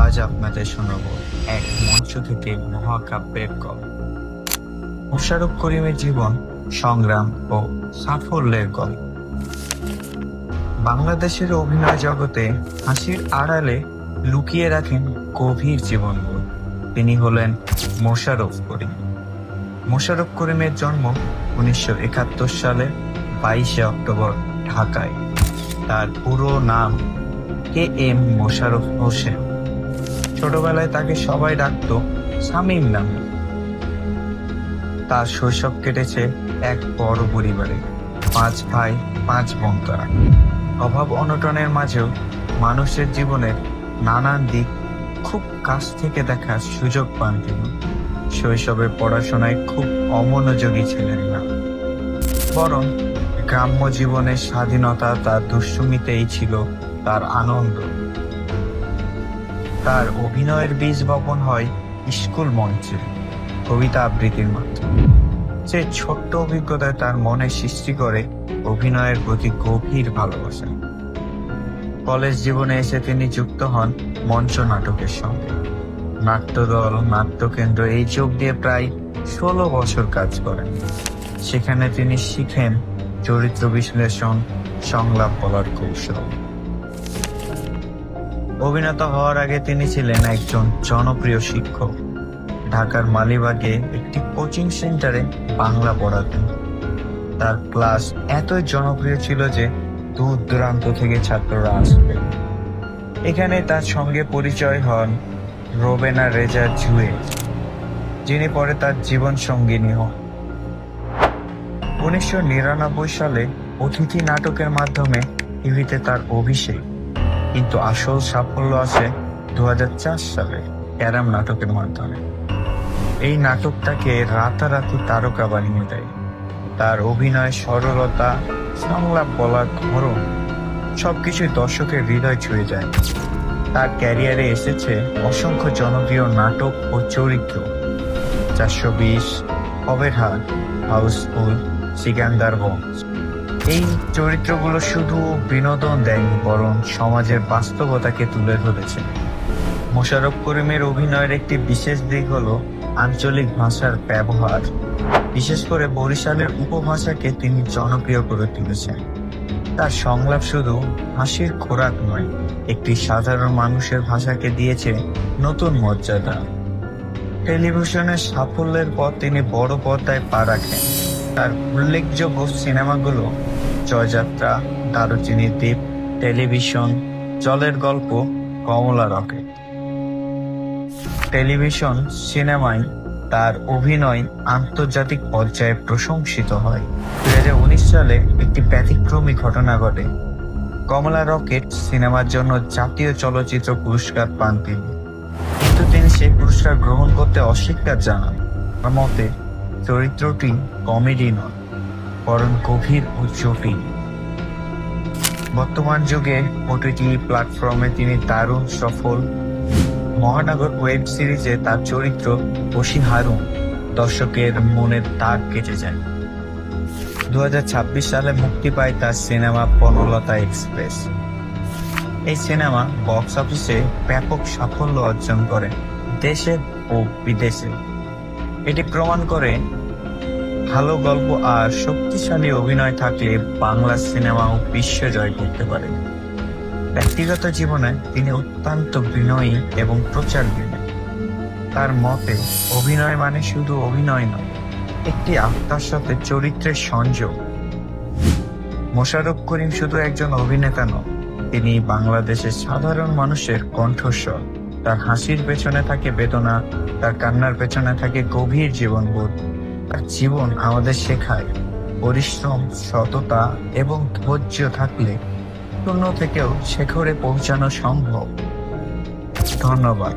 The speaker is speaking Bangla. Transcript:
আজ আপনাদের শোনাবো এক মঞ্চ থেকে মহাকাব্যের গল্প। মোশাররফ করিমের জীবন, সংগ্রাম ও সাফল্যের গল্প। বাংলাদেশের অভিনয় জগতে হাসির আড়ালে লুকিয়ে রাখেন গভীর জীবনবোধ। তিনি হলেন মোশাররফ করিম। মোশাররফ করিমের জন্ম 1971 সালে 22 অক্টোবর ঢাকায়। তার পুরো নাম KM মোশাররফ হোসেন। ছোটবেলায় তাকে সবাই ডাকতো শামীম নামে। তার শৈশব কেটেছে এক বড় পরিবারে, 5 ভাই 5 বোন তারা। অভাব অনটনের মাঝেও মানুষের জীবনের নানান দিক খুব কাছ থেকে দেখার সুযোগ পান তিনি। শৈশবে পড়াশোনায় খুব অমনোযোগী ছিলেন না, বরং গ্রাম্য জীবনের স্বাধীনতা, তার দুষ্টুমিতেই ছিল তার আনন্দ। তার অভিনয়ের বীজ বপন হয় স্কুল মঞ্চে, কবিতা আবৃত্তির মাধ্যমে। সে ছোট্ট অভিজ্ঞতায় তার মনে সৃষ্টি করে অভিনয়ের প্রতি গভীর ভালোবাসা। কলেজ জীবনে এসে তিনি যুক্ত হন মঞ্চ নাটকের সঙ্গে। নাট্যদল, নাট্যকেন্দ্র এই চোখ দিয়ে প্রায় 16 বছর কাজ করেন। সেখানে তিনি শিখেন চরিত্র বিশ্লেষণ, সংলাপ বলার কৌশল। অভিনেতা হওয়ার আগে তিনি ছিলেন একজন জনপ্রিয় শিক্ষক। ঢাকার মালিবাগে একটি কোচিং সেন্টারে বাংলা পড়াতেন। তার ক্লাস এতই জনপ্রিয় ছিল যে দূর দূরান্ত থেকে ছাত্ররা আসতেন। এখানে তার সঙ্গে পরিচয় হন রোবেনা রেজা জুয়ে, যিনি পরে তার জীবন সঙ্গিনী হন। 1999 সালে অতিথি নাটকের মাধ্যমে টিভিতে তার অভিষেক, কিন্তু আসল সাফল্য আসে 2004 সালে ক্যারাম নাটকের মাধ্যমে। এই নাটক তাকে রাতারাতি তারকা বানিয়ে দেয়। তার অভিনয় সরলতা, সংলাপ বলার ধরন সবকিছুই দর্শকের হৃদয় ছুঁয়ে যায়। তার ক্যারিয়ারে এসেছে অসংখ্য জনপ্রিয় নাটক ও চরিত্র: 420, হবের হাট, হাউসফুল, সিকান্দার বংশ। এই চরিত্রগুলো শুধু বিনোদন দেয়নি, বরং সমাজের বাস্তবতাকে তুলে ধরেছে। মোশাররফ করিমের অভিনয়ের একটি বিশেষ দিক হলো আঞ্চলিক ভাষার ব্যবহার। বিশেষ করে বরিশালের উপভাষাকে তিনি জনপ্রিয় করে তুলেছেন। তার সংলাপ শুধু হাসির খোরাক নয়, একটি সাধারণ মানুষের ভাষাকে দিয়েছে নতুন মর্যাদা। টেলিভিশনের সাফল্যের পর তিনি বড় পর্দায় পা রাখেন। তার উল্লেখযোগ্য সিনেমাগুলো জয়যাত্রা, দারুচিনির দ্বীপ, টেলিভিশন, জলের গল্প, কমলা রকেট। টেলিভিশন সিনেমায় তার অভিনয় আন্তর্জাতিক পর্যায়ে প্রশংসিত হয়। 2019 সালে একটি ব্যতিক্রমী ঘটনা ঘটে। কমলা রকেট সিনেমার জন্য জাতীয় চলচ্চিত্র পুরস্কার পান তিনি, কিন্তু তিনি সেই পুরস্কার গ্রহণ করতে অস্বীকার জানান। তার মতে চরিত্রটি কমেডি নয়, বরং গভীর ও জটিল। বর্তমান যুগে OTT প্ল্যাটফর্মে তিনি দারুণ সফল। মহানগর ওয়েব সিরিজে তার চরিত্র বশী হারুন দর্শকের মনের দাগ কেটে যায়। 2026 সালে মুক্তি পায় তার সিনেমা বনলতা এক্সপ্রেস। এই সিনেমা বক্স অফিসে ব্যাপক সাফল্য অর্জন করে দেশে ও বিদেশে। এটি প্রমাণ করে ভালো গল্প আর শক্তিশালী অভিনয় থাকলে বাংলা সিনেমাও বিশ্ব জয় করতে পারে। ব্যক্তিগত জীবনে তিনি অত্যন্ত বিনয়ী এবং প্রচারবিনয়ী। তার মতে অভিনয় মানে শুধু অভিনয় নয়, একটি আত্মার সাথে চরিত্রের সংযোগ। মোশাররফ করিম শুধু একজন অভিনেতা নন, তিনি বাংলাদেশের সাধারণ মানুষের কণ্ঠস্বর। তার হাসির পেছনে থাকে বেদনা, তার কান্নার পেছনে থাকে গভীর জীবনবোধ। তার জীবন আমাদের শেখায় পরিশ্রম, সততা এবং ধৈর্য থাকলে শূন্য থেকেও শেখরে পৌঁছানো সম্ভব। ধন্যবাদ।